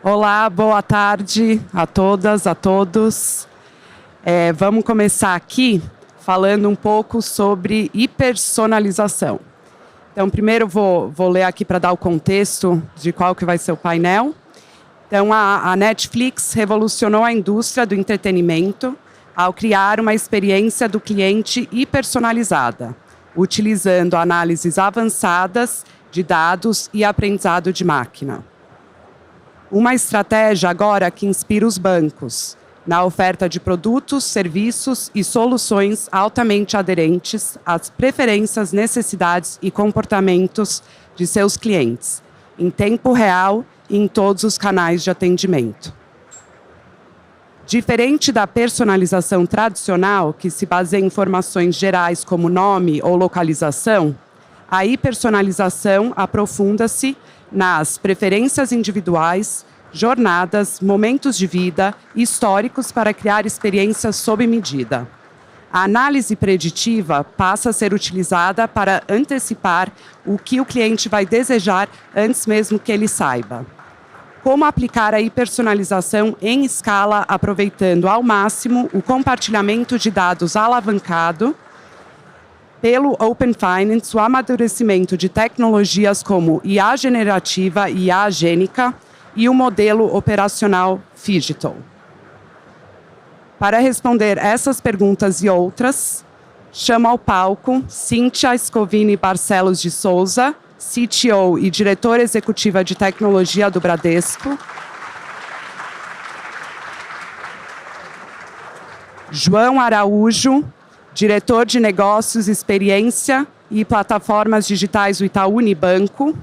Olá, boa tarde a todas, a todos. Vamos começar aqui falando um pouco sobre hipersonalização. Então, primeiro vou ler aqui para dar o contexto de qual que vai ser o painel. Então, a Netflix revolucionou a indústria do entretenimento ao criar uma experiência do cliente hipersonalizada, utilizando análises avançadas de dados e aprendizado de máquina. Uma estratégia agora que inspira os bancos na oferta de produtos, serviços e soluções altamente aderentes às preferências, necessidades e comportamentos de seus clientes, em tempo real e em todos os canais de atendimento. Diferente da personalização tradicional, que se baseia em informações gerais como nome ou localização, a hipersonalização aprofunda-se nas preferências individuais, jornadas, momentos de vida e históricos para criar experiências sob medida. A análise preditiva passa a ser utilizada para antecipar o que o cliente vai desejar antes mesmo que ele saiba. Como aplicar a hipersonalização em escala, aproveitando ao máximo o compartilhamento de dados alavancado pelo Open Finance, o amadurecimento de tecnologias como IA generativa e IA gênica e o modelo operacional Phygital. Para responder essas perguntas e outras, chamo ao palco Cíntia Scovini Barcelos de Souza, CTO e diretora executiva de tecnologia do Bradesco, João Araújo, diretor de negócios, experiência e plataformas digitais do Itaú Unibanco,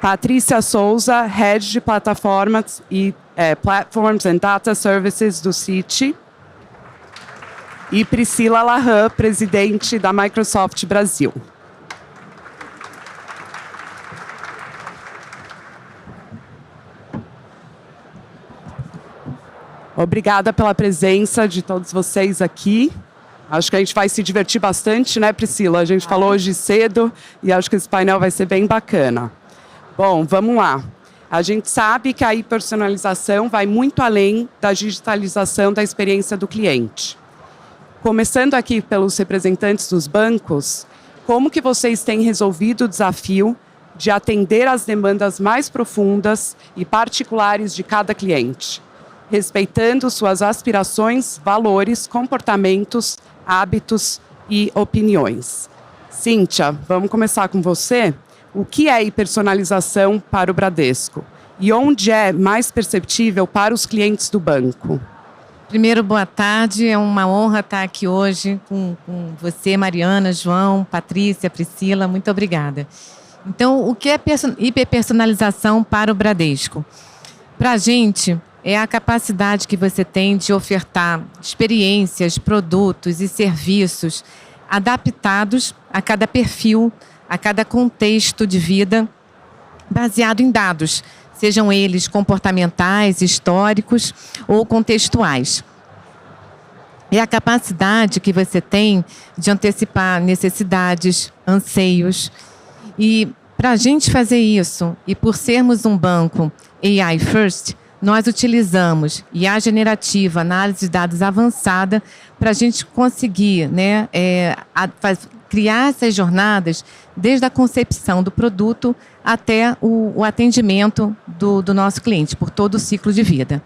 Patrícia Souza, Head de Plataformas e Platforms and Data Services do Citi, e Priscila Lahan, presidente da Microsoft Brasil. Obrigada pela presença de todos vocês aqui. Acho que a gente vai se divertir bastante, né, Priscila? A gente falou hoje cedo e acho que esse painel vai ser bem bacana. Bom, vamos lá. A gente sabe que a hipersonalização vai muito além da digitalização da experiência do cliente. Começando aqui pelos representantes dos bancos, como que vocês têm resolvido o desafio de atender às demandas mais profundas e particulares de cada cliente, respeitando suas aspirações, valores, comportamentos, hábitos e opiniões? Cíntia, vamos começar com você. O que é hipersonalização para o Bradesco? E onde é mais perceptível para os clientes do banco? Primeiro, boa tarde. É uma honra estar aqui hoje com você, Mariana, João, Patrícia, Priscila. Muito obrigada. Então, o que é hiperpersonalização para o Bradesco? Para a gente, é a capacidade que você tem de ofertar experiências, produtos e serviços adaptados a cada perfil, a cada contexto de vida, baseado em dados, sejam eles comportamentais, históricos ou contextuais. É a capacidade que você tem de antecipar necessidades, anseios. E para a gente fazer isso, e por sermos um banco AI First, nós utilizamos IA generativa, análise de dados avançada, para a gente conseguir, criar essas jornadas desde a concepção do produto até o atendimento do nosso cliente, por todo o ciclo de vida.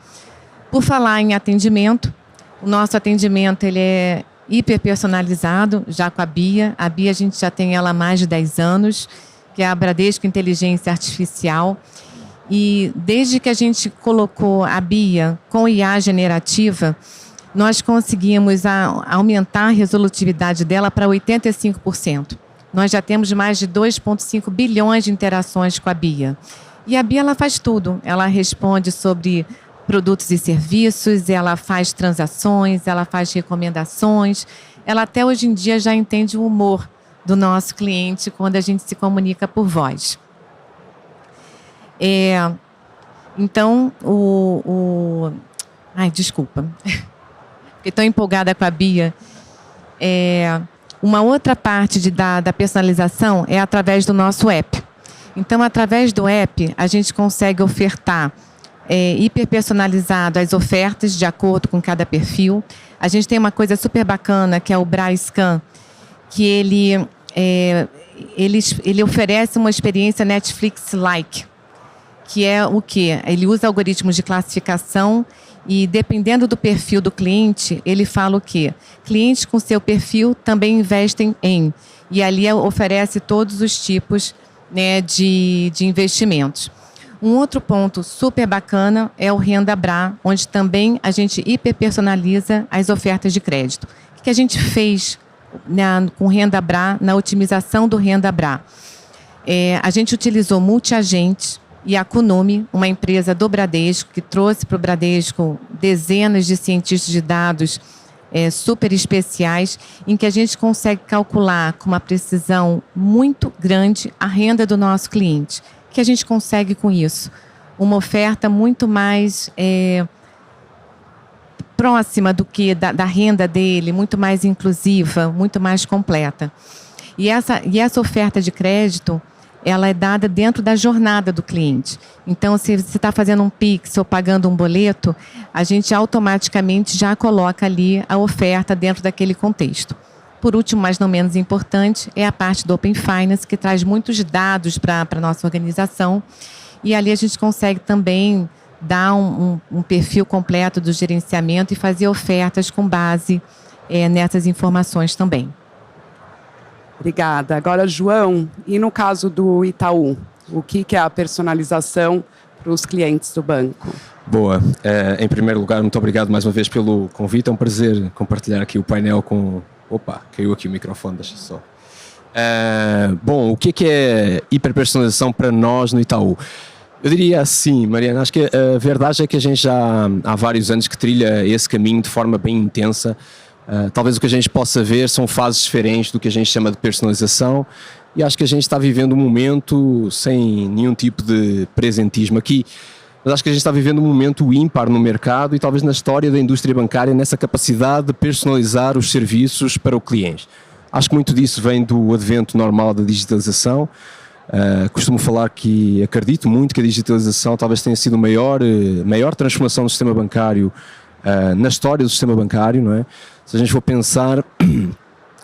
Por falar em atendimento, o nosso atendimento ele é hiperpersonalizado, já com a Bia. A Bia a gente já tem ela há mais de 10 anos, que é a Bradesco Inteligência Artificial. E desde que a gente colocou a Bia com IA generativa, nós conseguimos aumentar a resolutividade dela para 85%. Nós já temos mais de 2,5 bilhões de interações com a Bia. E a Bia ela faz tudo. Ela responde sobre produtos e serviços, ela faz transações, ela faz recomendações. Ela até hoje em dia já entende o humor do nosso cliente quando a gente se comunica por voz. Então, Ai, desculpa. Fiquei tão empolgada com a Bia. Uma outra parte da personalização é através do nosso app. Então, através do app, a gente consegue ofertar hiperpersonalizado as ofertas de acordo com cada perfil. A gente tem uma coisa super bacana, que é o BraScan, que ele oferece uma experiência Netflix-like, que é o quê? Ele usa algoritmos de classificação e, dependendo do perfil do cliente, ele fala o quê? Clientes com seu perfil também investem em. E ali oferece todos os tipos, né, de investimentos. Um outro ponto super bacana é o Renda Bra, onde também a gente hiperpersonaliza as ofertas de crédito. O que a gente fez com o Renda Bra, na otimização do Renda Bra? A gente utilizou multiagentes e a Kunumi, uma empresa do Bradesco, que trouxe para o Bradesco dezenas de cientistas de dados super especiais, em que a gente consegue calcular com uma precisão muito grande a renda do nosso cliente. O que a gente consegue com isso? Uma oferta muito mais próxima do que da renda dele, muito mais inclusiva, muito mais completa. E essa oferta de crédito, ela é dada dentro da jornada do cliente. Então, se você está fazendo um Pix ou pagando um boleto, a gente automaticamente já coloca ali a oferta dentro daquele contexto. Por último, mas não menos importante, é a parte do Open Finance, que traz muitos dados para a nossa organização. E ali a gente consegue também dar um perfil completo do gerenciamento e fazer ofertas com base nessas informações também. Obrigada. Agora, João, e no caso do Itaú, o que é a personalização para os clientes do banco? Boa. Em primeiro lugar, muito obrigado mais uma vez pelo convite. É um prazer compartilhar aqui o painel com... Opa, caiu aqui o microfone, deixa só. Bom, o que é hiperpersonalização para nós no Itaú? Eu diria assim, Mariana, acho que a verdade é que a gente já há vários anos que trilha esse caminho de forma bem intensa. Talvez o que a gente possa ver são fases diferentes do que a gente chama de personalização, e acho que a gente está vivendo um momento sem nenhum tipo de presentismo aqui, mas acho que a gente está vivendo um momento ímpar no mercado e talvez na história da indústria bancária nessa capacidade de personalizar os serviços para o cliente. Acho que muito disso vem do advento normal da digitalização. Costumo falar que acredito muito que a digitalização talvez tenha sido a maior transformação do sistema bancário na história do sistema bancário, não é? Se a gente for pensar,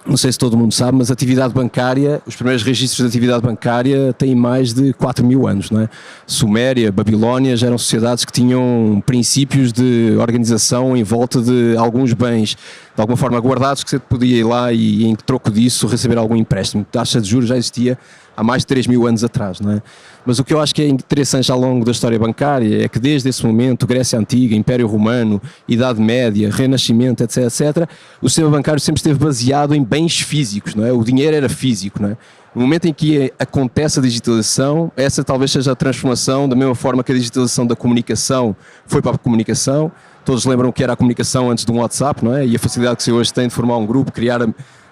não sei se todo mundo sabe, mas a atividade bancária, os primeiros registros de atividade bancária têm mais de 4.000 anos, não é? Suméria, Babilónia já eram sociedades que tinham princípios de organização em volta de alguns bens, de alguma forma guardados, que você podia ir lá e em troco disso receber algum empréstimo. A taxa de juros já existia há mais de 3.000 anos atrás, não é? Mas o que eu acho que é interessante ao longo da história bancária é que desde esse momento, Grécia Antiga, Império Romano, Idade Média, Renascimento, etc., o sistema bancário sempre esteve baseado em bens físicos, não é? O dinheiro era físico, não é? No momento em que acontece a digitalização, essa talvez seja a transformação, da mesma forma que a digitalização da comunicação foi para a comunicação. Todos lembram que era a comunicação antes de um WhatsApp, não é? E a facilidade que você hoje tem de formar um grupo,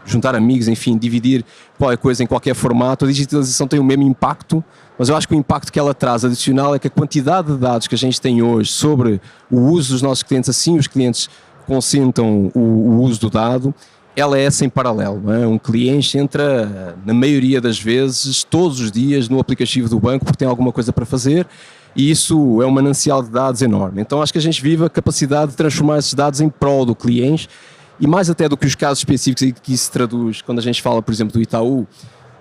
juntar amigos, enfim, dividir qualquer coisa em qualquer formato. A digitalização tem o mesmo impacto, mas eu acho que o impacto que ela traz adicional é que a quantidade de dados que a gente tem hoje sobre o uso dos nossos clientes, assim os clientes consentam o uso do dado, ela é sem paralelo, não é? Um cliente entra, na maioria das vezes, todos os dias no aplicativo do banco porque tem alguma coisa para fazer, e isso é um manancial de dados enorme. Então acho que a gente vive a capacidade de transformar esses dados em prol do cliente. E mais até do que os casos específicos em que isso se traduz, quando a gente fala, por exemplo, do Itaú,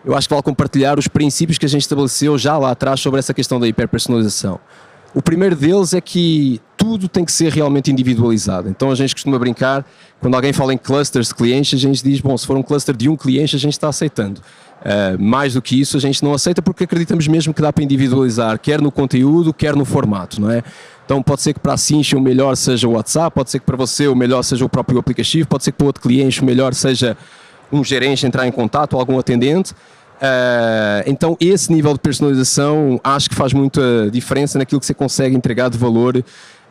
eu acho que vale compartilhar os princípios que a gente estabeleceu já lá atrás sobre essa questão da hiperpersonalização. O primeiro deles é que tudo tem que ser realmente individualizado. Então a gente costuma brincar, quando alguém fala em clusters de clientes, a gente diz, bom, se for um cluster de um cliente, a gente está aceitando. Mais do que isso, a gente não aceita porque acreditamos mesmo que dá para individualizar, quer no conteúdo, quer no formato, não é? Então pode ser que para a Cincha o melhor seja o WhatsApp, pode ser que para você o melhor seja o próprio aplicativo, pode ser que para outro cliente o melhor seja um gerente entrar em contato ou algum atendente. Então esse nível de personalização acho que faz muita diferença naquilo que você consegue entregar de valor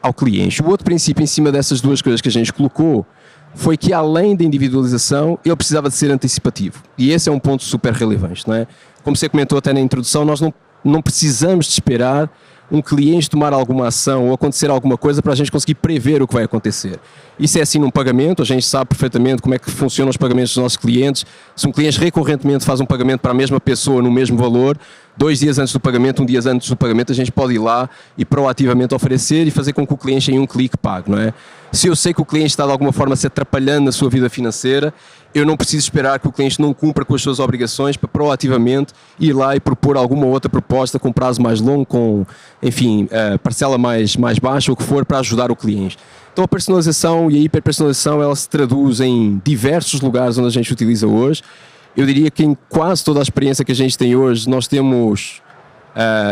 ao cliente. O outro princípio em cima dessas duas coisas que a gente colocou foi que além da individualização ele precisava de ser anticipativo, e esse é um ponto super relevante, não é? Como você comentou até na introdução, nós não precisamos de esperar um cliente tomar alguma ação ou acontecer alguma coisa para a gente conseguir prever o que vai acontecer. Isso é assim num pagamento, a gente sabe perfeitamente como é que funcionam os pagamentos dos nossos clientes. Se um cliente recorrentemente faz um pagamento para a mesma pessoa no mesmo valor, 2 dias antes do pagamento, 1 dia antes do pagamento, a gente pode ir lá e proativamente oferecer e fazer com que o cliente em um clique pague, não é? Se eu sei que o cliente está de alguma forma se atrapalhando na sua vida financeira, eu não preciso esperar que o cliente não cumpra com as suas obrigações para proativamente ir lá e propor alguma outra proposta com prazo mais longo, com, enfim, parcela mais baixa, o que for, para ajudar o cliente. Então a personalização e a hiperpersonalização, ela se traduz em diversos lugares onde a gente utiliza hoje. Eu diria que em quase toda a experiência que a gente tem hoje, nós temos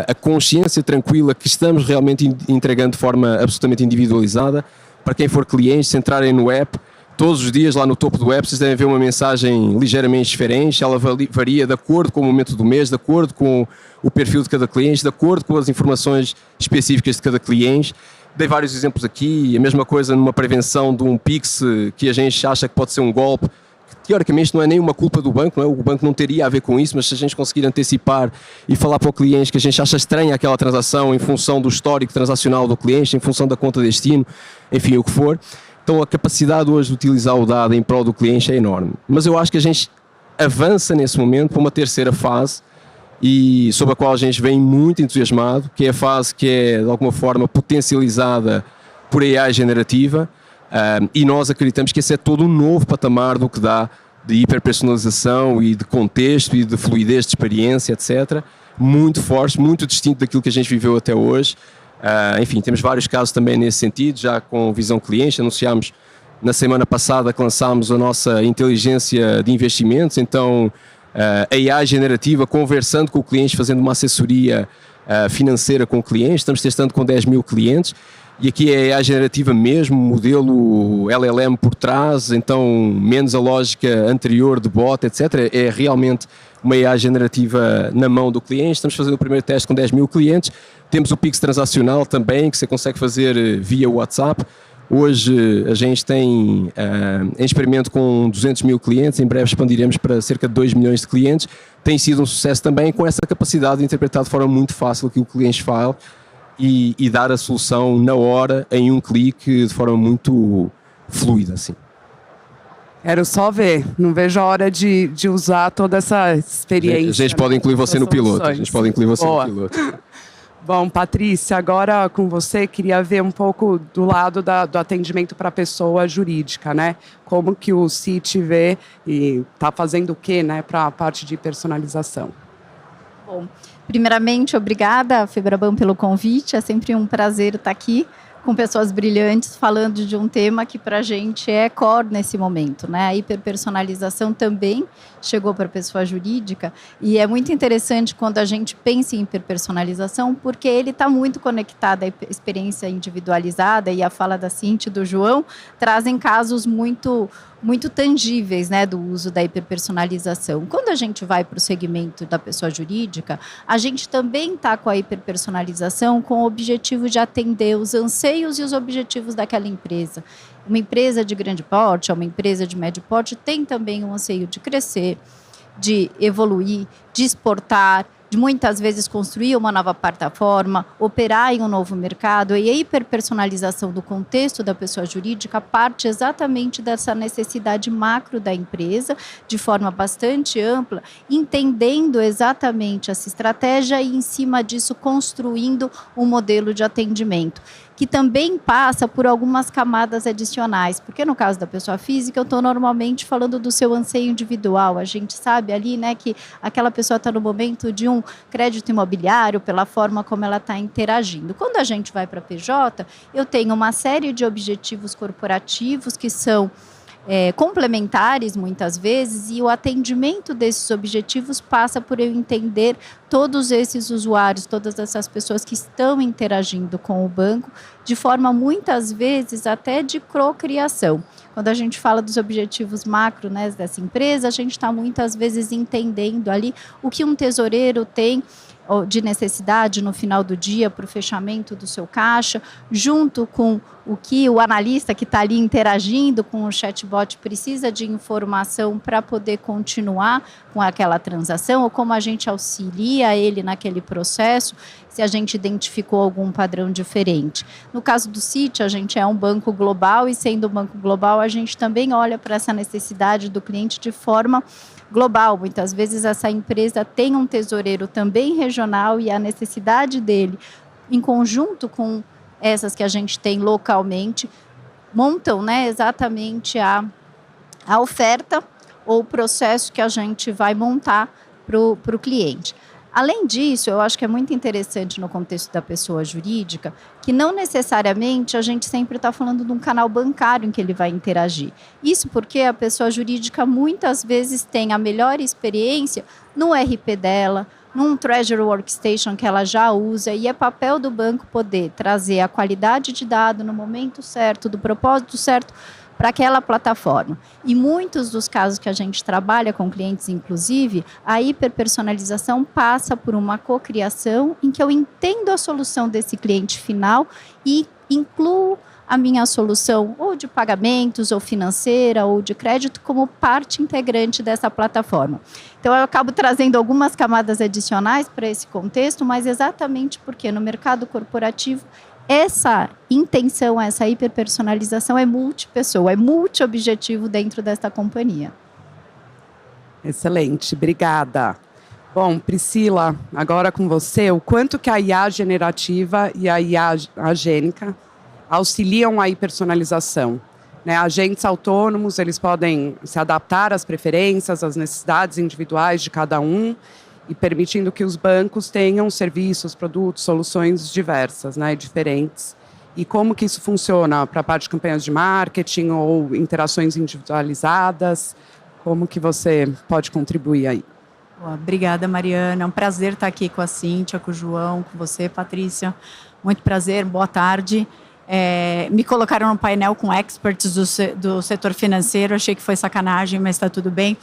a consciência tranquila que estamos realmente entregando de forma absolutamente individualizada. Para quem for cliente, se entrarem no app, todos os dias lá no topo do app vocês devem ver uma mensagem ligeiramente diferente. Ela varia de acordo com o momento do mês, de acordo com o perfil de cada cliente, de acordo com as informações específicas de cada cliente. Dei vários exemplos aqui, a mesma coisa numa prevenção de um Pix que a gente acha que pode ser um golpe, que teoricamente não é nenhuma culpa do banco, não é? O banco não teria a ver com isso, mas se a gente conseguir antecipar e falar para o cliente que a gente acha estranha aquela transação em função do histórico transacional do cliente, em função da conta de destino, enfim, o que for. Então a capacidade hoje de utilizar o dado em prol do cliente é enorme. Mas eu acho que a gente avança nesse momento para uma terceira fase, e sobre a qual a gente vem muito entusiasmado, que é a fase que é de alguma forma potencializada por AI generativa, e nós acreditamos que esse é todo um novo patamar do que dá de hiperpersonalização e de contexto e de fluidez de experiência, etc. Muito forte, muito distinto daquilo que a gente viveu até hoje. Enfim, temos vários casos também nesse sentido, já com visão cliente. Anunciámos na semana passada que lançámos a nossa inteligência de investimentos, então a AI generativa conversando com o cliente, fazendo uma assessoria financeira com o cliente. Estamos testando com 10 mil clientes e aqui é a AI generativa mesmo, modelo LLM por trás, então menos a lógica anterior de bot, etc. É realmente uma AI generativa na mão do cliente. Estamos fazendo o primeiro teste com 10 mil clientes. Temos o Pix transacional também, que você consegue fazer via WhatsApp. Hoje a gente tem em experimento com 200 mil clientes, em breve expandiremos para cerca de 2 milhões de clientes. Tem sido um sucesso também com essa capacidade de interpretar de forma muito fácil aquilo que o cliente fala e dar a solução na hora, em um clique, de forma muito fluida, assim. Quero só ver, não vejo a hora de usar toda essa experiência. A gente pode incluir você no piloto. A gente pode incluir você Boa. no piloto. Bom, Patrícia, agora com você, queria ver um pouco do lado do atendimento para a pessoa jurídica, né? Como que o CIT vê e está fazendo o quê, né, para a parte de personalização? Bom, primeiramente, obrigada, Febraban, pelo convite. É sempre um prazer estar aqui com pessoas brilhantes falando de um tema que para a gente é core nesse momento, né? A hiperpersonalização também chegou para a pessoa jurídica e é muito interessante quando a gente pensa em hiperpersonalização, porque ele está muito conectado à experiência individualizada, e a fala da Cintia e do João trazem casos muito tangíveis, né, do uso da hiperpersonalização. Quando a gente vai para o segmento da pessoa jurídica, a gente também está com a hiperpersonalização com o objetivo de atender os anseios e os objetivos daquela empresa. Uma empresa de grande porte, uma empresa de médio porte, tem também um anseio de crescer, de evoluir, de exportar, de muitas vezes construir uma nova plataforma, operar em um novo mercado, e a hiperpersonalização do contexto da pessoa jurídica parte exatamente dessa necessidade macro da empresa, de forma bastante ampla, entendendo exatamente essa estratégia e, em cima disso, construindo um modelo de atendimento, que também passa por algumas camadas adicionais, porque no caso da pessoa física, eu estou normalmente falando do seu anseio individual. A gente sabe ali, né, que aquela pessoa está no momento de um crédito imobiliário, pela forma como ela está interagindo. Quando a gente vai para a PJ, eu tenho uma série de objetivos corporativos que são complementares muitas vezes, e o atendimento desses objetivos passa por eu entender todos esses usuários, todas essas pessoas que estão interagindo com o banco de forma muitas vezes até de procriação. Quando a gente fala dos objetivos macro, né, dessa empresa, a gente está muitas vezes entendendo ali o que um tesoureiro tem de necessidade no final do dia para o fechamento do seu caixa, junto com o que o analista que está ali interagindo com o chatbot precisa de informação para poder continuar com aquela transação, ou como a gente auxilia ele naquele processo, se a gente identificou algum padrão diferente. No caso do Citi, a gente é um banco global e, sendo um banco global, a gente também olha para essa necessidade do cliente de forma global. Muitas vezes essa empresa tem um tesoureiro também regional e a necessidade dele, em conjunto com essas que a gente tem localmente, montam, né, exatamente a oferta ou o processo que a gente vai montar para o cliente. Além disso, eu acho que é muito interessante no contexto da pessoa jurídica que não necessariamente a gente sempre está falando de um canal bancário em que ele vai interagir. Isso porque a pessoa jurídica muitas vezes tem a melhor experiência no RP dela, num Treasury Workstation que ela já usa, e é papel do banco poder trazer a qualidade de dado no momento certo, do propósito certo, para aquela plataforma. E muitos dos casos que a gente trabalha com clientes, inclusive, a hiperpersonalização passa por uma cocriação em que eu entendo a solução desse cliente final e incluo a minha solução ou de pagamentos, ou financeira, ou de crédito, como parte integrante dessa plataforma. Então, eu acabo trazendo algumas camadas adicionais para esse contexto, mas exatamente porque no mercado corporativo essa intenção, essa hiperpersonalização é multipessoa, é multiobjetivo dentro desta companhia. Excelente, obrigada. Bom, Priscila, agora com você, o quanto que a IA generativa e a IA agênica auxiliam a hiperpersonalização? Né, agentes autônomos, eles podem se adaptar às preferências, às necessidades individuais de cada um, e permitindo que os bancos tenham serviços, produtos, soluções diversas, né, diferentes. E como que isso funciona para a parte de campanhas de marketing ou interações individualizadas? Como que você pode contribuir aí? Obrigada, Mariana. É um prazer estar aqui com a Cíntia, com o João, com você, Patrícia. Muito prazer, boa tarde. Me colocaram no painel com experts do setor financeiro, achei que foi sacanagem, mas está tudo bem.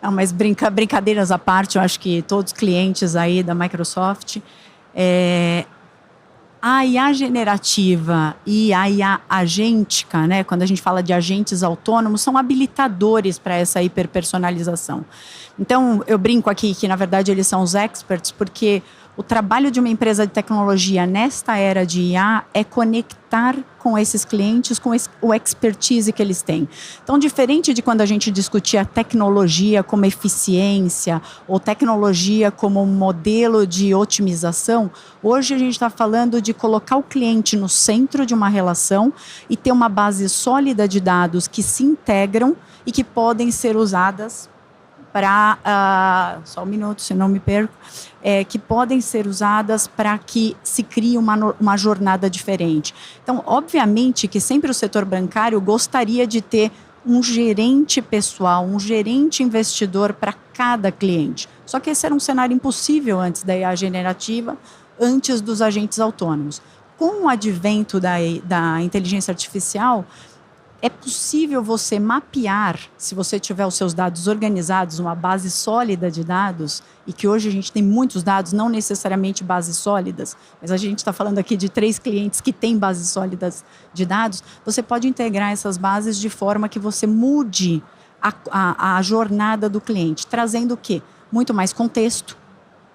Não, mas brincadeiras à parte, eu acho que todos os clientes aí da Microsoft, a IA generativa e a IA agêntica, né, quando a gente fala de agentes autônomos, são habilitadores para essa hiperpersonalização. Então, eu brinco aqui que, na verdade, eles são os experts, porque o trabalho de uma empresa de tecnologia nesta era de IA é conectar com esses clientes, com o expertise que eles têm. Então, diferente de quando a gente discutia tecnologia como eficiência ou tecnologia como modelo de otimização, hoje a gente está falando de colocar o cliente no centro de uma relação e ter uma base sólida de dados que se integram e que podem ser usadas para, só um minuto, se não me perco, que podem ser usadas para que se crie uma jornada diferente. Então, obviamente que sempre o setor bancário gostaria de ter um gerente pessoal, um gerente investidor para cada cliente. Só que esse era um cenário impossível antes da IA generativa, antes dos agentes autônomos. Com o advento da inteligência artificial, é possível você mapear, se você tiver os seus dados organizados, uma base sólida de dados, e que hoje a gente tem muitos dados, não necessariamente bases sólidas, mas a gente está falando aqui de 3 clientes que têm bases sólidas de dados, você pode integrar essas bases de forma que você mude a jornada do cliente, trazendo o quê? Muito mais contexto,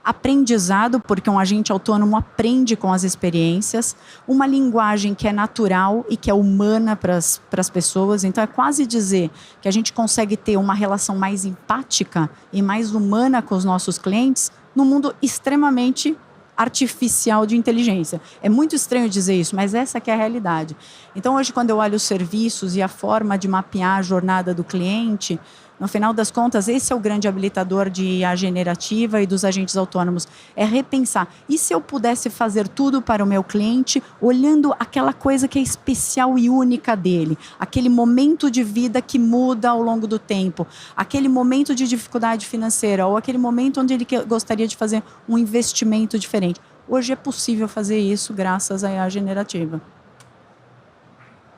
aprendizado, porque um agente autônomo aprende com as experiências, uma linguagem que é natural e que é humana para as pessoas. Então, é quase dizer que a gente consegue ter uma relação mais empática e mais humana com os nossos clientes num mundo extremamente artificial de inteligência. É muito estranho dizer isso, mas essa que é a realidade. Então, hoje, quando eu olho os serviços e a forma de mapear a jornada do cliente, no final das contas, esse é o grande habilitador de IA generativa e dos agentes autônomos. É repensar. E se eu pudesse fazer tudo para o meu cliente, olhando aquela coisa que é especial e única dele, aquele momento de vida que muda ao longo do tempo, aquele momento de dificuldade financeira ou aquele momento onde ele gostaria de fazer um investimento diferente. Hoje é possível fazer isso graças à IA generativa.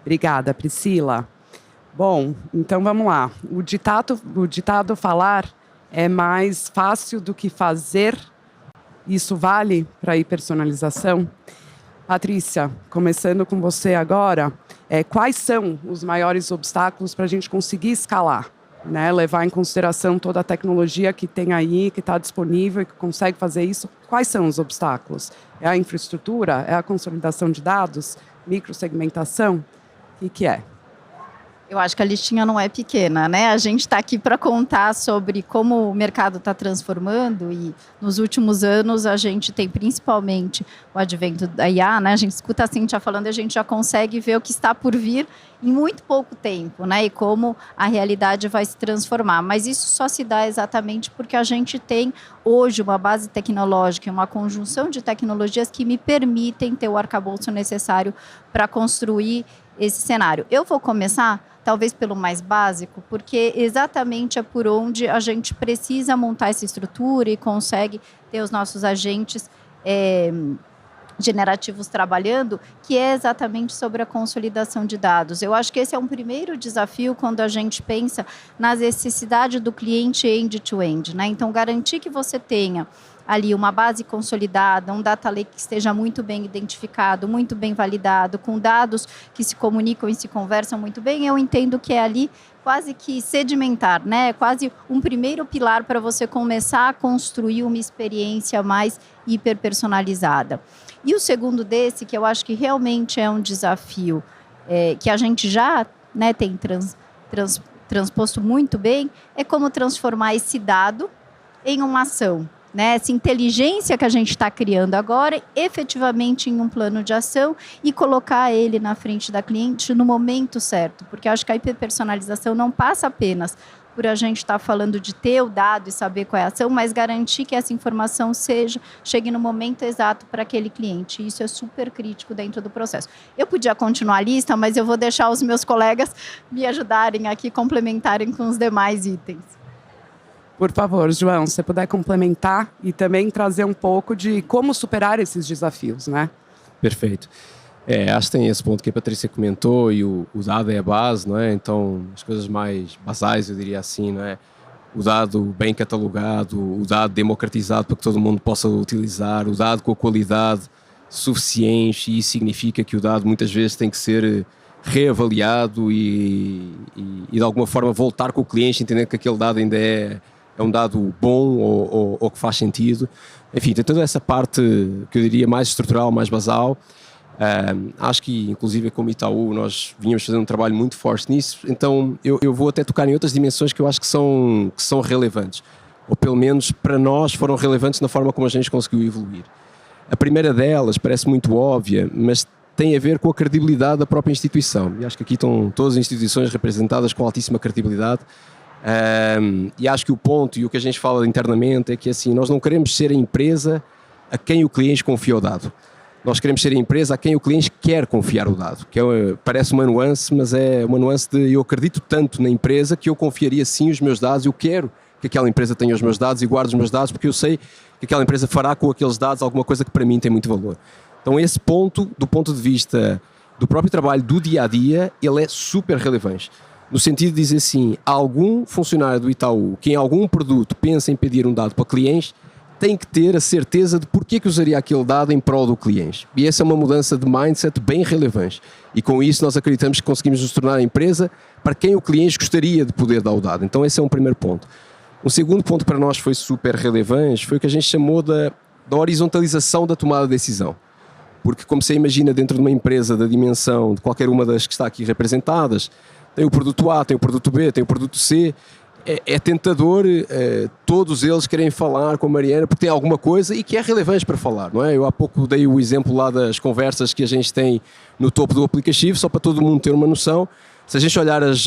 Obrigada, Priscila. Bom, então vamos lá. O ditado falar é mais fácil do que fazer. Isso vale para a hiperpersonalização? Patrícia, começando com você agora, quais são os maiores obstáculos para a gente conseguir escalar? Né? Levar em consideração toda a tecnologia que tem aí, que está disponível e que consegue fazer isso. Quais são os obstáculos? É a infraestrutura? É a consolidação de dados? microsegmentação? O que é? Eu acho que a listinha não é pequena, né? A gente está aqui para contar sobre como o mercado está transformando e nos últimos anos a gente tem principalmente o advento da IA, né? A gente escuta a Cíntia falando e a gente já consegue ver o que está por vir em muito pouco tempo, né? E como a realidade vai se transformar. Mas isso só se dá exatamente porque a gente tem hoje uma base tecnológica, uma conjunção de tecnologias que me permitem ter o arcabouço necessário para construir esse cenário. Eu vou começar talvez pelo mais básico, porque exatamente é por onde a gente precisa montar essa estrutura e consegue ter os nossos agentes generativos trabalhando, que é exatamente sobre a consolidação de dados. Eu acho que esse é um primeiro desafio quando a gente pensa na necessidade do cliente end-to-end, né? Então, garantir que você tenha ali uma base consolidada, um data lake que esteja muito bem identificado, muito bem validado, com dados que se comunicam e se conversam muito bem, eu entendo que é ali quase que sedimentar, né? Quase um primeiro pilar para você começar a construir uma experiência mais hiperpersonalizada. E o segundo desse, que eu acho que realmente é um desafio que a gente já, né, tem transposto muito bem, é como transformar esse dado em uma ação. Né, essa inteligência que a gente está criando agora, efetivamente em um plano de ação e colocar ele na frente da cliente no momento certo. Porque eu acho que a hiperpersonalização não passa apenas por a gente estar falando de ter o dado e saber qual é a ação, mas garantir que essa informação chegue no momento exato para aquele cliente. Isso é super crítico dentro do processo. Eu podia continuar a lista, mas eu vou deixar os meus colegas me ajudarem aqui, complementarem com os demais itens. Por favor, João, se você puder complementar e também trazer um pouco de como superar esses desafios, né? Perfeito. Acho que tem esse ponto que a Patrícia comentou e o dado é a base, não é? Então, as coisas mais basais, eu diria assim, não é? O dado bem catalogado, o dado democratizado para que todo mundo possa utilizar, o dado com a qualidade suficiente, e isso significa que o dado muitas vezes tem que ser reavaliado e de alguma forma voltar com o cliente, entender que aquele dado ainda é um dado bom ou que faz sentido. Enfim, tem toda essa parte que eu diria mais estrutural, mais basal. Acho que, inclusive, como Itaú, nós vínhamos fazendo um trabalho muito forte nisso, então eu vou até tocar em outras dimensões que eu acho que são relevantes, ou pelo menos para nós foram relevantes na forma como a gente conseguiu evoluir. A primeira delas parece muito óbvia, mas tem a ver com a credibilidade da própria instituição. E acho que aqui estão todas as instituições representadas com altíssima credibilidade. E acho que o ponto e o que a gente fala internamente é que assim, nós não queremos ser a empresa a quem o cliente confia o dado. Nós queremos ser a empresa a quem o cliente quer confiar o dado. Que parece uma nuance, mas é uma nuance de eu acredito tanto na empresa que eu confiaria sim os meus dados, eu quero que aquela empresa tenha os meus dados e guarde os meus dados porque eu sei que aquela empresa fará com aqueles dados alguma coisa que para mim tem muito valor. Então esse ponto, do ponto de vista do próprio trabalho do dia-a-dia, ele é super relevante. No sentido de dizer assim, algum funcionário do Itaú que em algum produto pensa em pedir um dado para clientes, tem que ter a certeza de porquê que usaria aquele dado em prol do cliente. E essa é uma mudança de mindset bem relevante. E com isso nós acreditamos que conseguimos nos tornar a empresa para quem o cliente gostaria de poder dar o dado. Então esse é um primeiro ponto. Um segundo ponto que para nós foi super relevante foi o que a gente chamou da horizontalização da tomada de decisão. Porque como você imagina dentro de uma empresa da dimensão de qualquer uma das que está aqui representadas, tem o produto A, tem o produto B, tem o produto C, é tentador, todos eles querem falar com a Mariana porque tem alguma coisa e que é relevante para falar, não é? Eu há pouco dei o exemplo lá das conversas que a gente tem no topo do aplicativo, só para todo mundo ter uma noção. Se a gente olhar as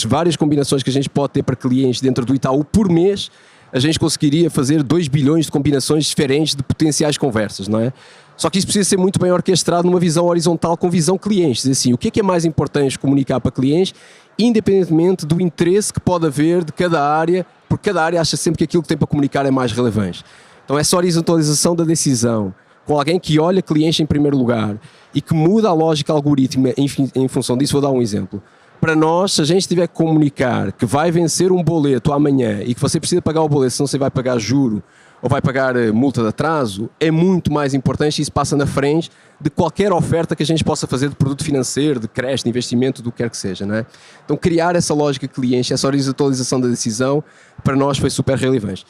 várias combinações que a gente pode ter para clientes dentro do Itaú por mês, a gente conseguiria fazer 2 bilhões de combinações diferentes de potenciais conversas, não é? Só que isso precisa ser muito bem orquestrado numa visão horizontal com visão clientes. Dizer assim, o que é mais importante comunicar para clientes, independentemente do interesse que pode haver de cada área, porque cada área acha sempre que aquilo que tem para comunicar é mais relevante. Então essa horizontalização da decisão, com alguém que olha cliente em primeiro lugar e que muda a lógica algorítmica em função disso, vou dar um exemplo. Para nós, se a gente tiver que comunicar que vai vencer um boleto amanhã e que você precisa pagar o boleto, senão você vai pagar juro ou vai pagar multa de atraso, é muito mais importante e isso passa na frente de qualquer oferta que a gente possa fazer de produto financeiro, de crédito, de investimento, do que quer que seja, não é? Então criar essa lógica cliente, essa horizontalização da decisão, para nós foi super relevante.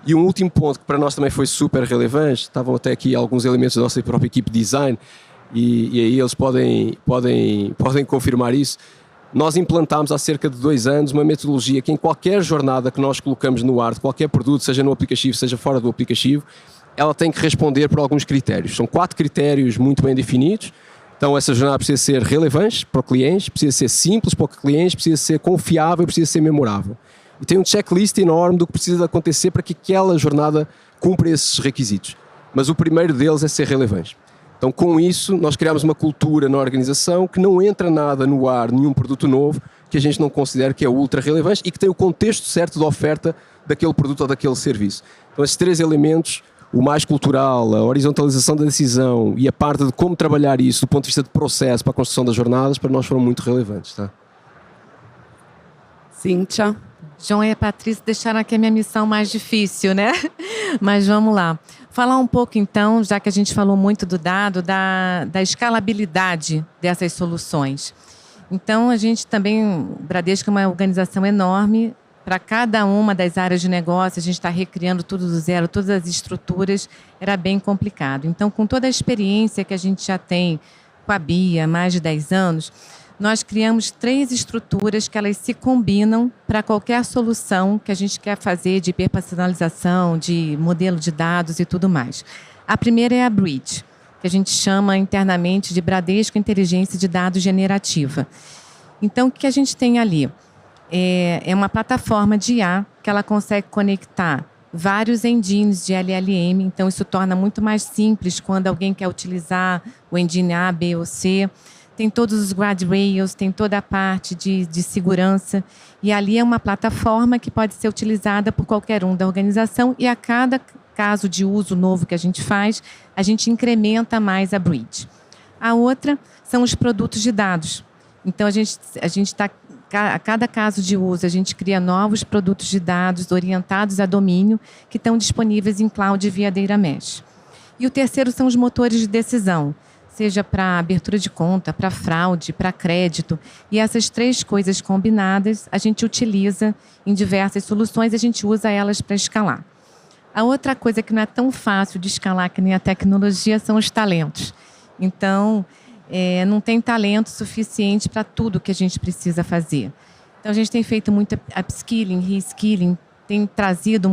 E um último ponto que para nós também foi super relevante, estavam até aqui alguns elementos da nossa própria equipe de design, e aí eles podem confirmar isso. Nós implantámos há cerca de 2 anos uma metodologia que em qualquer jornada que nós colocamos no ar, de qualquer produto, seja no aplicativo, seja fora do aplicativo, ela tem que responder por alguns critérios. São 4 critérios muito bem definidos. Então essa jornada precisa ser relevante para o cliente, precisa ser simples para o cliente, precisa ser confiável, precisa ser memorável. E tem um checklist enorme do que precisa acontecer para que aquela jornada cumpra esses requisitos. Mas o primeiro deles é ser relevante. Então, com isso, nós criamos uma cultura na organização que não entra nada no ar, nenhum produto novo, que a gente não considere que é ultra relevante e que tem o contexto certo de oferta daquele produto ou daquele serviço. Então, esses 3 elementos, o mais cultural, a horizontalização da decisão e a parte de como trabalhar isso do ponto de vista de processo para a construção das jornadas, para nós foram muito relevantes. Tá? Cíntia? João e a Patrícia deixaram aqui a minha missão mais difícil, né? Mas vamos lá. Falar um pouco, então, já que a gente falou muito do dado, da escalabilidade dessas soluções. Então, a gente também, o Bradesco é uma organização enorme. Para cada uma das áreas de negócio, a gente está recriando tudo do zero, todas as estruturas, era bem complicado. Então, com toda a experiência que a gente já tem com a Bia, há mais de 10 anos, nós criamos 3 estruturas que elas se combinam para qualquer solução que a gente quer fazer de hiperpersonalização, de modelo de dados e tudo mais. A primeira é a Bridge, que a gente chama internamente de Bradesco Inteligência de Dados Generativa. Então, o que a gente tem ali? É uma plataforma de IA que ela consegue conectar vários engines de LLM, então isso torna muito mais simples quando alguém quer utilizar o engine A, B ou C. Tem todos os guardrails, tem toda a parte de segurança. E ali é uma plataforma que pode ser utilizada por qualquer um da organização e a cada caso de uso novo que a gente faz, a gente incrementa mais a Bridge. A outra são os produtos de dados. Então, a gente está... A cada caso de uso, a gente cria novos produtos de dados orientados a domínio que estão disponíveis em cloud via Data Mesh. E o terceiro são os motores de decisão, seja para abertura de conta, para fraude, para crédito. E essas 3 coisas combinadas, a gente utiliza em diversas soluções, a gente usa elas para escalar. A outra coisa que não é tão fácil de escalar que nem a tecnologia são os talentos. Então, não tem talento suficiente para tudo que a gente precisa fazer. Então, a gente tem feito muito upskilling, reskilling, tem trazido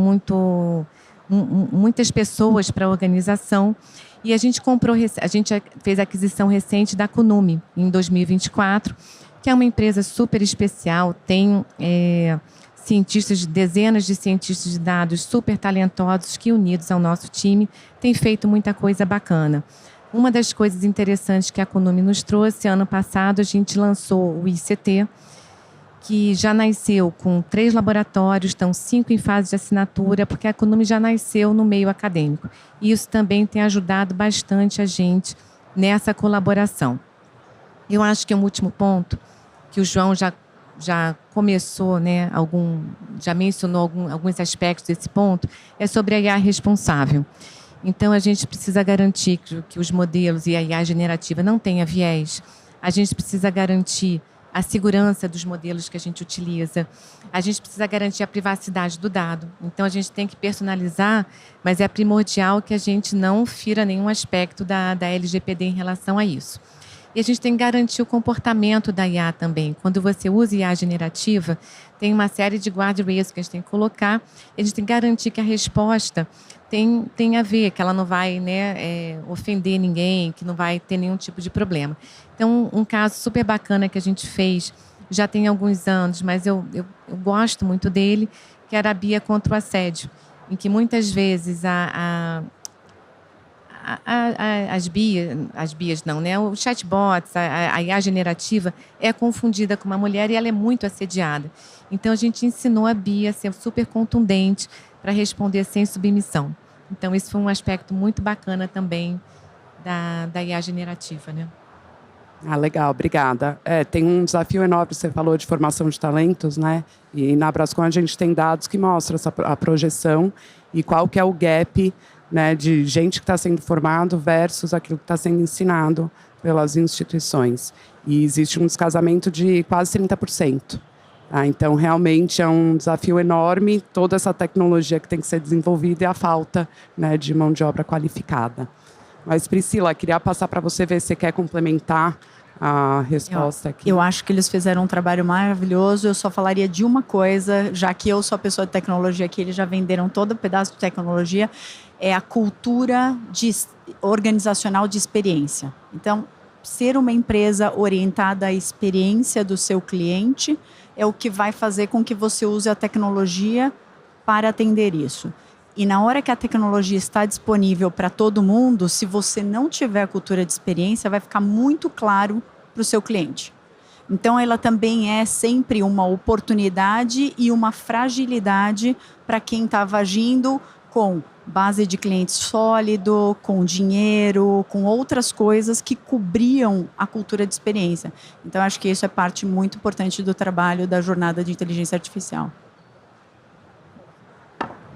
muitas pessoas para a organização. E a gente fez a aquisição recente da Kunumi, em 2024, que é uma empresa super especial, tem dezenas de cientistas de dados super talentosos que, unidos ao nosso time, têm feito muita coisa bacana. Uma das coisas interessantes que a Kunumi nos trouxe, ano passado, a gente lançou o ICT, que já nasceu com 3 laboratórios, estão 5 em fase de assinatura, porque a Kunumi já nasceu no meio acadêmico. E isso também tem ajudado bastante a gente nessa colaboração. Eu acho que um último ponto, que o João já começou, né, já mencionou alguns aspectos desse ponto, é sobre a IA responsável. Então, a gente precisa garantir que os modelos e a IA generativa não tenham viés. A gente precisa garantir a segurança dos modelos que a gente utiliza. A gente precisa garantir a privacidade do dado. Então, a gente tem que personalizar, mas é primordial que a gente não fira nenhum aspecto da LGPD em relação a isso. E a gente tem que garantir o comportamento da IA também. Quando você usa IA generativa, tem uma série de guardrails que a gente tem que colocar. E a gente tem que garantir que a resposta tem a ver, que ela não vai, né, ofender ninguém, que não vai ter nenhum tipo de problema. Então, um caso super bacana que a gente fez, já tem alguns anos, mas eu gosto muito dele, que era a Bia contra o assédio, em que muitas vezes as Bias não, né? Os chatbots, a IA generativa é confundida com uma mulher e ela é muito assediada. Então, a gente ensinou a Bia a ser super contundente para responder sem submissão. Então, esse foi um aspecto muito bacana também da IA generativa, né? Ah, legal, obrigada. Tem um desafio enorme, você falou de formação de talentos, né? E na Brascom a gente tem dados que mostram a projeção e qual que é o gap, né, de gente que está sendo formado versus aquilo que está sendo ensinado pelas instituições. E existe um descasamento de quase 30%. Tá? Então, realmente é um desafio enorme toda essa tecnologia que tem que ser desenvolvida e a falta, né, de mão de obra qualificada. Mas, Priscila, queria passar para você ver se você quer complementar a resposta aqui. Eu acho que eles fizeram um trabalho maravilhoso. Eu só falaria de uma coisa, já que eu sou a pessoa de tecnologia aqui, eles já venderam todo o pedaço de tecnologia, é a cultura organizacional de experiência. Então, ser uma empresa orientada à experiência do seu cliente é o que vai fazer com que você use a tecnologia para atender isso. E na hora que a tecnologia está disponível para todo mundo, se você não tiver a cultura de experiência, vai ficar muito claro para o seu cliente. Então, ela também é sempre uma oportunidade e uma fragilidade para quem estava agindo com base de cliente sólido, com dinheiro, com outras coisas que cobriam a cultura de experiência. Então, acho que isso é parte muito importante do trabalho da jornada de inteligência artificial.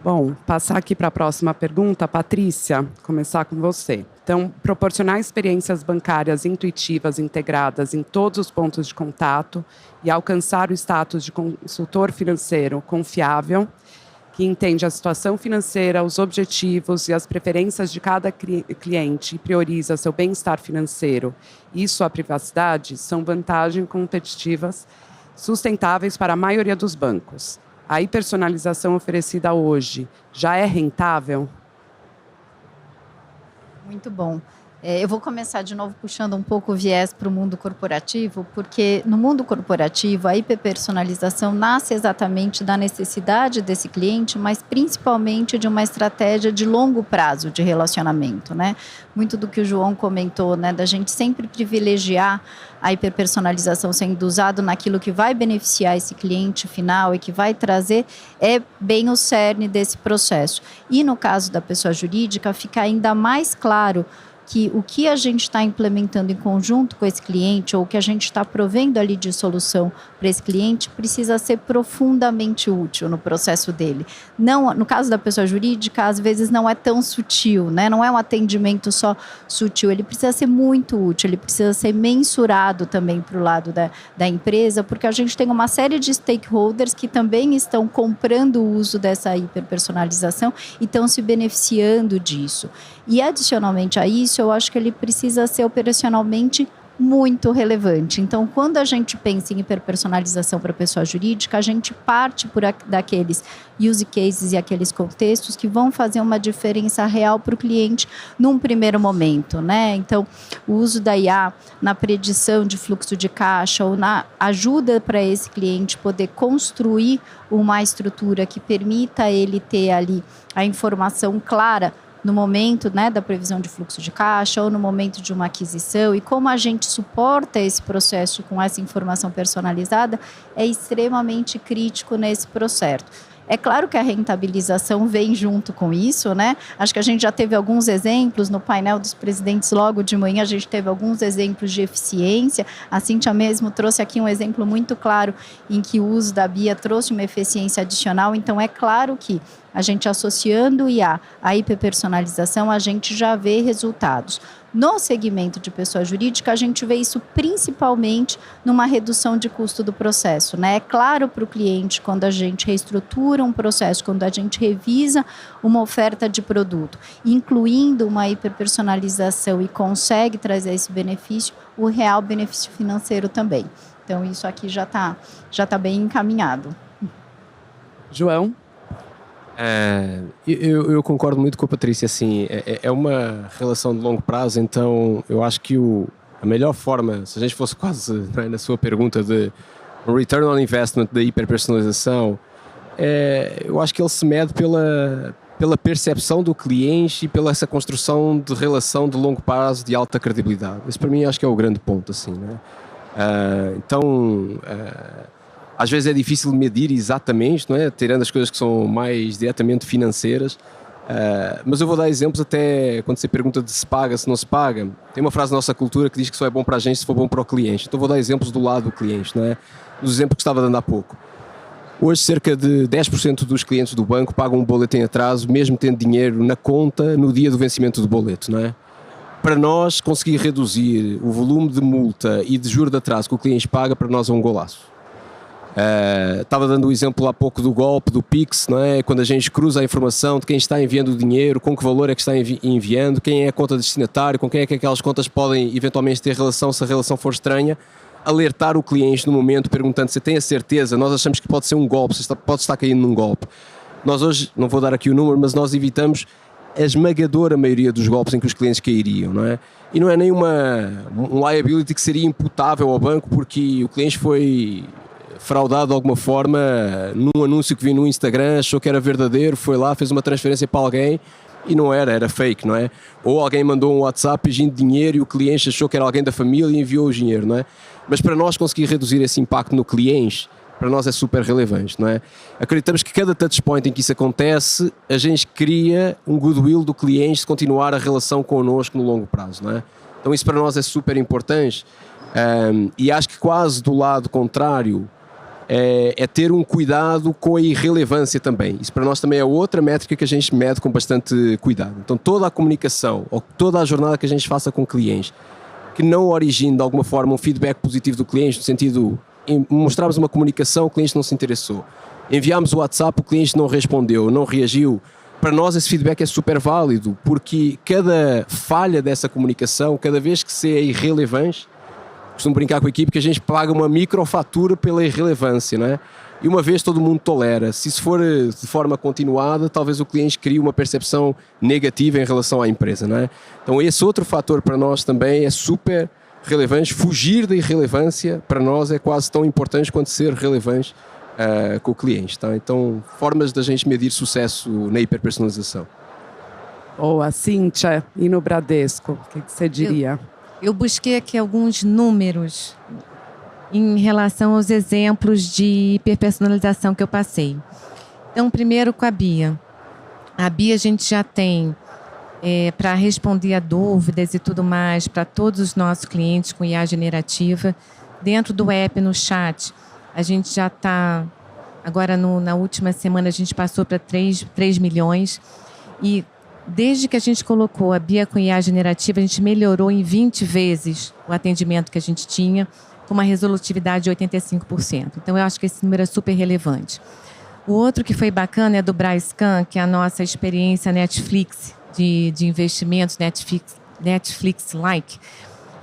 Bom, passar aqui para a próxima pergunta. Patrícia, começar com você. Então, proporcionar experiências bancárias intuitivas, integradas em todos os pontos de contato e alcançar o status de consultor financeiro confiável, que entende a situação financeira, os objetivos e as preferências de cada cliente e prioriza seu bem-estar financeiro e sua privacidade, são vantagens competitivas sustentáveis para a maioria dos bancos. A hipersonalização oferecida hoje já é rentável? Muito bom. Eu vou começar de novo puxando um pouco o viés para o mundo corporativo, porque no mundo corporativo a hiperpersonalização nasce exatamente da necessidade desse cliente, mas principalmente de uma estratégia de longo prazo de relacionamento, né? Muito do que o João comentou, né, da gente sempre privilegiar a hiperpersonalização sendo usado naquilo que vai beneficiar esse cliente final e que vai trazer, é bem o cerne desse processo. E no caso da pessoa jurídica, fica ainda mais claro que o que a gente está implementando em conjunto com esse cliente ou o que a gente está provendo ali de solução para esse cliente precisa ser profundamente útil no processo dele. Não, no caso da pessoa jurídica, às vezes não é tão sutil, né? Não é um atendimento só sutil, ele precisa ser muito útil, ele precisa ser mensurado também para o lado da empresa, porque a gente tem uma série de stakeholders que também estão comprando o uso dessa hiperpersonalização e estão se beneficiando disso. E adicionalmente a isso, eu acho que ele precisa ser operacionalmente muito relevante. Então, quando a gente pensa em hiperpersonalização para a pessoa jurídica, a gente parte daqueles use cases e aqueles contextos que vão fazer uma diferença real para o cliente num primeiro momento, né? Então, o uso da IA na predição de fluxo de caixa ou na ajuda para esse cliente poder construir uma estrutura que permita ele ter ali a informação clara no momento, né, da previsão de fluxo de caixa ou no momento de uma aquisição, e como a gente suporta esse processo com essa informação personalizada é extremamente crítico nesse processo. É claro que a rentabilização vem junto com isso, né? Acho que a gente já teve alguns exemplos no painel dos presidentes logo de manhã, a gente teve alguns exemplos de eficiência. A Cíntia mesmo trouxe aqui um exemplo muito claro em que o uso da BIA trouxe uma eficiência adicional. Então, é claro que a gente associando o IA à hiperpersonalização, a gente já vê resultados. No segmento de pessoa jurídica, a gente vê isso principalmente numa redução de custo do processo, né? É claro para o cliente, quando a gente reestrutura um processo, quando a gente revisa uma oferta de produto, incluindo uma hiperpersonalização e consegue trazer esse benefício, o real benefício financeiro também. Então, isso aqui já tá bem encaminhado. João? Eu concordo muito com a Patrícia, assim, é uma relação de longo prazo, então eu acho que a melhor forma, se a gente fosse quase, né, na sua pergunta de return on investment da hiperpersonalização, eu acho que ele se mede pela percepção do cliente e pela essa construção de relação de longo prazo de alta credibilidade. Isso para mim acho que é o grande ponto, assim, né? Às vezes é difícil medir exatamente, não é? Tirando as coisas que são mais diretamente financeiras, mas eu vou dar exemplos até quando você pergunta de se paga, se não se paga. Tem uma frase na nossa cultura que diz que só é bom para a gente se for bom para o cliente. Então vou dar exemplos do lado do cliente, não é? Dos exemplos que estava dando há pouco. Hoje cerca de 10% dos clientes do banco pagam um boleto em atraso, mesmo tendo dinheiro na conta no dia do vencimento do boleto, não é? Para nós conseguir reduzir o volume de multa e de juros de atraso que o cliente paga, para nós é um golaço. Estava dando o exemplo há pouco do golpe, do Pix, não é? Quando a gente cruza a informação de quem está enviando o dinheiro, com que valor é que está enviando, quem é a conta destinatária, com quem é que aquelas contas podem eventualmente ter relação, se a relação for estranha, alertar o cliente no momento, perguntando se tem a certeza. Nós achamos que pode ser um golpe, pode estar caindo num golpe. Nós hoje, não vou dar aqui o número, mas nós evitamos a esmagadora maioria dos golpes em que os clientes cairiam, não é? E não é nenhuma liability que seria imputável ao banco porque o cliente foi fraudado de alguma forma num anúncio que vi no Instagram, achou que era verdadeiro, foi lá, fez uma transferência para alguém e não era fake, não é? Ou alguém mandou um WhatsApp pedindo dinheiro e o cliente achou que era alguém da família e enviou o dinheiro, não é? Mas para nós conseguir reduzir esse impacto no cliente, para nós é super relevante, não é? Acreditamos que cada touchpoint em que isso acontece, a gente cria um goodwill do cliente de continuar a relação connosco no longo prazo, não é? Então isso para nós é super importante e acho que quase do lado contrário é ter um cuidado com a irrelevância também. Isso para nós também é outra métrica que a gente mede com bastante cuidado. Então toda a comunicação ou toda a jornada que a gente faça com clientes que não origine de alguma forma um feedback positivo do cliente, no sentido mostrarmos uma comunicação, o cliente não se interessou, enviámos o WhatsApp, o cliente não respondeu, não reagiu, para nós esse feedback é super válido, porque cada falha dessa comunicação, cada vez que se é irrelevante, costumo brincar com a equipe que a gente paga uma microfatura pela irrelevância, não é? E uma vez todo mundo tolera. Se isso for de forma continuada, talvez o cliente crie uma percepção negativa em relação à empresa, não é? Então esse outro fator para nós também é super relevante. Fugir da irrelevância para nós é quase tão importante quanto ser relevante com o cliente, tá? Então formas da gente medir sucesso na hiperpersonalização. Boa, Cíntia, e no Bradesco, o que você diria? Eu busquei aqui alguns números em relação aos exemplos de hiperpersonalização que eu passei. Então, primeiro com a Bia. A Bia a gente já tem, para responder a dúvidas e tudo mais, para todos os nossos clientes com IA generativa. Dentro do app, no chat, a gente já está, agora na última semana, a gente passou para 3 milhões. E desde que a gente colocou a Bia com IA generativa, a gente melhorou em 20 vezes o atendimento que a gente tinha, com uma resolutividade de 85%. Então, eu acho que esse número é super relevante. O outro que foi bacana é do Brascan, que é a nossa experiência Netflix de investimentos, Netflix-like.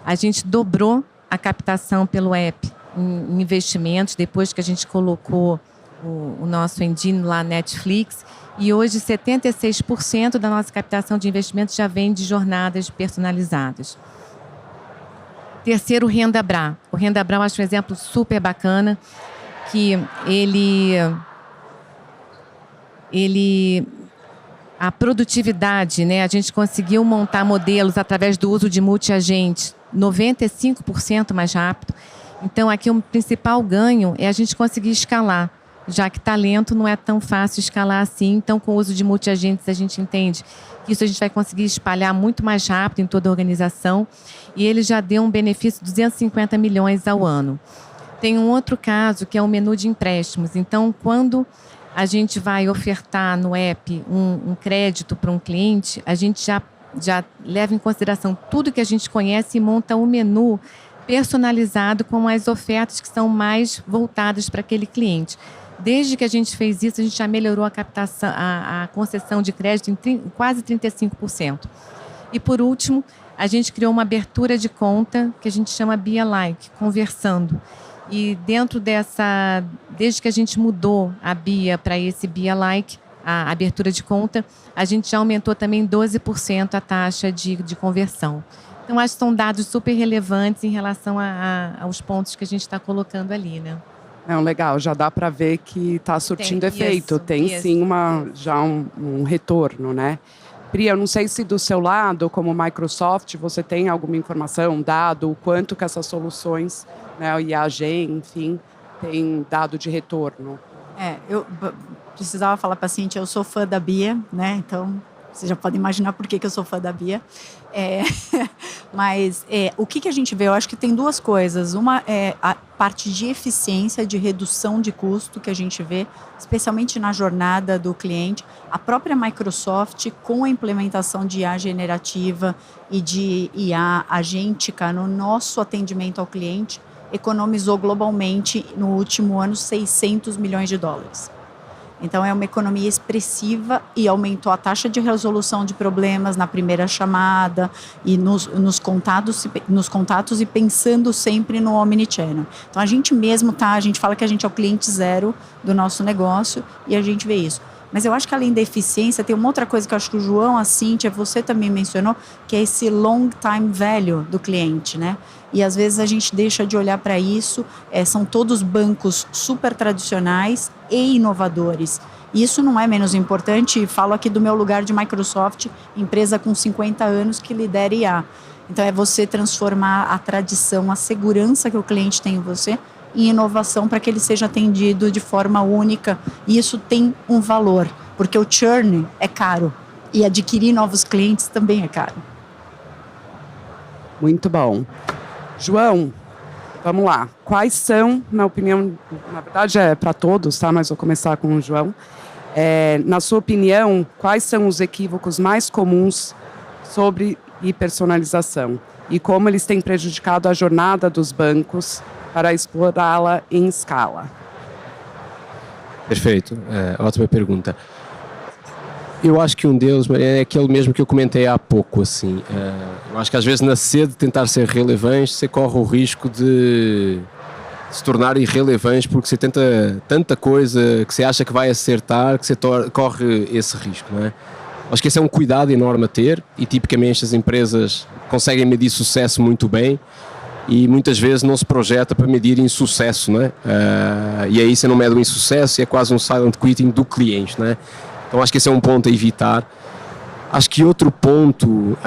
A gente dobrou a captação pelo app em investimentos, depois que a gente colocou o nosso engine lá, Netflix, e hoje 76% da nossa captação de investimentos já vem de jornadas personalizadas. Terceiro, o Rendabra. O Rendabra eu acho um exemplo super bacana, que a produtividade, né? A gente conseguiu montar modelos através do uso de multiagentes 95% mais rápido. Então, aqui o principal ganho é a gente conseguir escalar, já que talento não é tão fácil escalar assim. Então, com o uso de multiagentes, a gente entende que isso a gente vai conseguir espalhar muito mais rápido em toda a organização. E ele já deu um benefício de 250 milhões ao ano. Tem um outro caso, que é o menu de empréstimos. Então, quando a gente vai ofertar no app um crédito para um cliente, a gente já leva em consideração tudo que a gente conhece e monta um menu personalizado com as ofertas que são mais voltadas para aquele cliente. Desde que a gente fez isso, a gente já melhorou a captação, a concessão de crédito em quase 35%. E, por último, a gente criou uma abertura de conta que a gente chama Bia Like, conversando. E dentro dessa, desde que a gente mudou a Bia para esse Bia Like, a abertura de conta, a gente já aumentou também 12% a taxa de conversão. Então, acho que são dados super relevantes em relação aos pontos que a gente está colocando ali, né? Não, legal, já dá para ver que está surtindo efeito. Tem sim já um retorno, né? Pri, eu não sei se do seu lado, como Microsoft, você tem alguma informação, dado o quanto que essas soluções, né, o IAG, enfim, tem dado de retorno. Eu precisava falar para a Cíntia, eu sou fã da Bia, né? Então, você já pode imaginar por que eu sou fã da Bia. Mas o que a gente vê, eu acho que tem duas coisas. Uma é a parte de eficiência, de redução de custo que a gente vê, especialmente na jornada do cliente. A própria Microsoft, com a implementação de IA generativa e de IA agêntica no nosso atendimento ao cliente, economizou globalmente no último ano 600 milhões de dólares. Então é uma economia expressiva e aumentou a taxa de resolução de problemas na primeira chamada e nos contatos e pensando sempre no omnichannel. Então a gente fala que a gente é o cliente zero do nosso negócio e a gente vê isso. Mas eu acho que além da eficiência, tem uma outra coisa que eu acho que o João, a Cíntia, você também mencionou, que é esse long time value do cliente, né? E às vezes a gente deixa de olhar para isso, são todos bancos super tradicionais e inovadores. Isso não é menos importante, falo aqui do meu lugar de Microsoft, empresa com 50 anos que lidera IA. Então é você transformar a tradição, a segurança que o cliente tem em você, em inovação para que ele seja atendido de forma única. E isso tem um valor, porque o churn é caro e adquirir novos clientes também é caro. Muito bom. João, vamos lá. Quais são, na opinião, na verdade é para todos, tá? Mas vou começar com o João. Na sua opinião, quais são os equívocos mais comuns sobre hiperpersonalização e como eles têm prejudicado a jornada dos bancos para explorá-la em escala? Perfeito, ótima pergunta. Eu acho que um deles é aquele mesmo que eu comentei há pouco, assim. Eu acho que às vezes na sede de tentar ser relevante, você corre o risco de se tornar irrelevante porque você tenta tanta coisa que você acha que vai acertar, que você corre esse risco, não é? Acho que esse é um cuidado enorme a ter e tipicamente as empresas conseguem medir sucesso muito bem e muitas vezes não se projeta para medir insucesso, não é? E aí você não mede o insucesso e é quase um silent quitting do cliente, não é? Então acho que esse é um ponto a evitar. Acho que outro ponto,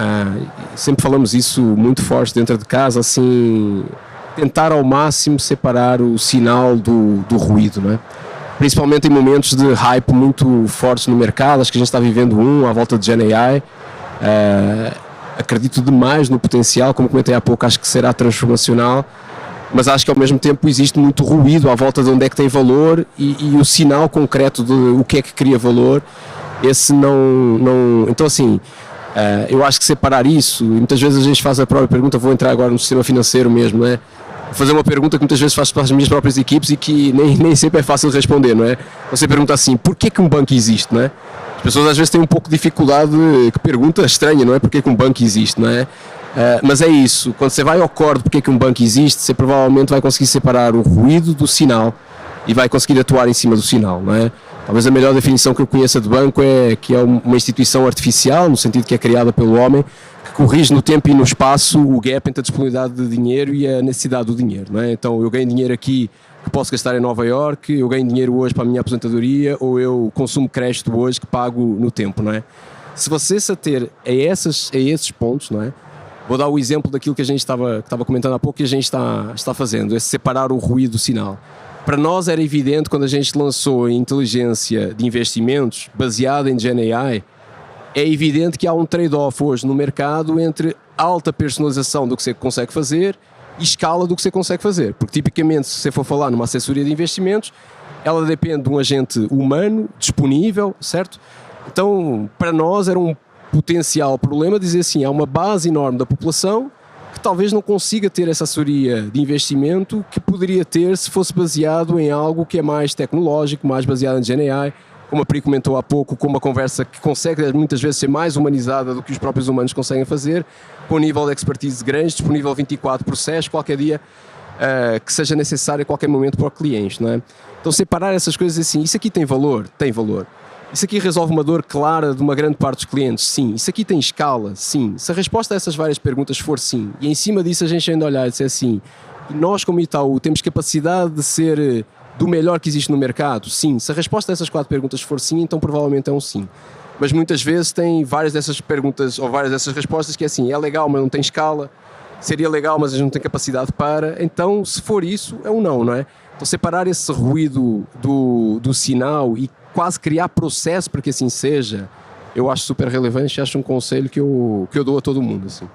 sempre falamos isso muito forte dentro de casa, assim, tentar ao máximo separar o sinal do ruído, não é? Principalmente em momentos de hype muito fortes no mercado. Acho que a gente está vivendo à volta de GenAI. Acredito demais no potencial, como comentei há pouco, acho que será transformacional, mas acho que ao mesmo tempo existe muito ruído à volta de onde é que tem valor e o sinal concreto de o que é que cria valor, esse não... Então assim, eu acho que separar isso, e muitas vezes a gente faz a própria pergunta, vou entrar agora no sistema financeiro mesmo, né? Fazer uma pergunta que muitas vezes faço para as minhas próprias equipes e que nem sempre é fácil de responder, não é? Você pergunta assim, por que um banco existe, não é? As pessoas às vezes têm um pouco de dificuldade, que pergunta estranha, não é? Por que um banco existe, não é? Mas é isso, quando você vai ao core de porque um banco existe, você provavelmente vai conseguir separar o ruído do sinal e vai conseguir atuar em cima do sinal, não é? Talvez a melhor definição que eu conheça de banco é que é uma instituição artificial, no sentido que é criada pelo homem, que corrige no tempo e no espaço o gap entre a disponibilidade de dinheiro e a necessidade do dinheiro, não é? Então eu ganho dinheiro aqui que posso gastar em Nova Iorque, eu ganho dinheiro hoje para a minha aposentadoria ou eu consumo crédito hoje que pago no tempo, não é? Se você se ater a esses pontos, não é? Vou dar o exemplo daquilo que a gente estava comentando há pouco que a gente está fazendo, é separar o ruído do sinal. Para nós era evidente quando a gente lançou a inteligência de investimentos baseada em GenAI, é evidente que há um trade-off hoje no mercado entre alta personalização do que você consegue fazer e escala do que você consegue fazer. Porque tipicamente se você for falar numa assessoria de investimentos, ela depende de um agente humano, disponível, certo? Então para nós era um potencial problema dizer assim, há uma base enorme da população que talvez não consiga ter essa assessoria de investimento que poderia ter se fosse baseado em algo que é mais tecnológico, mais baseado em GenAI, como a Pri comentou há pouco, com uma conversa que consegue muitas vezes ser mais humanizada do que os próprios humanos conseguem fazer, com um nível de expertise grande, disponível 24 por 7, qualquer dia que seja necessário a qualquer momento para o cliente, não é? Então separar essas coisas assim, isso aqui tem valor? Tem valor. Isso aqui resolve uma dor clara de uma grande parte dos clientes? Sim. Isso aqui tem escala? Sim. Se a resposta a essas várias perguntas for sim, e em cima disso a gente ainda olhar e dizer assim, e nós como Itaú temos capacidade de ser do melhor que existe no mercado? Sim. Se a resposta a essas 4 perguntas for sim, então provavelmente é um sim. Mas muitas vezes tem várias dessas perguntas ou várias dessas respostas que é assim, é legal mas não tem escala, seria legal mas a gente não tem capacidade para, então se for isso é um não é? Então separar esse ruído do sinal e quase criar processo para que assim seja, eu acho super relevante e acho um conselho que eu dou a todo mundo. Assim.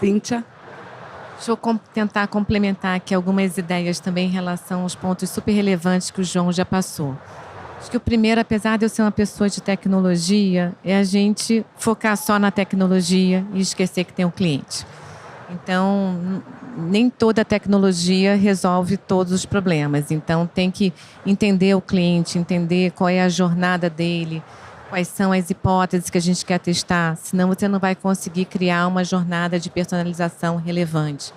Cíntia? Deixa eu tentar complementar aqui algumas ideias também em relação aos pontos super relevantes que o João já passou. Acho que o primeiro, apesar de eu ser uma pessoa de tecnologia, é a gente focar só na tecnologia e esquecer que tem um cliente. Então, nem toda tecnologia resolve todos os problemas. Então, tem que entender o cliente, entender qual é a jornada dele, quais são as hipóteses que a gente quer testar, senão você não vai conseguir criar uma jornada de personalização relevante.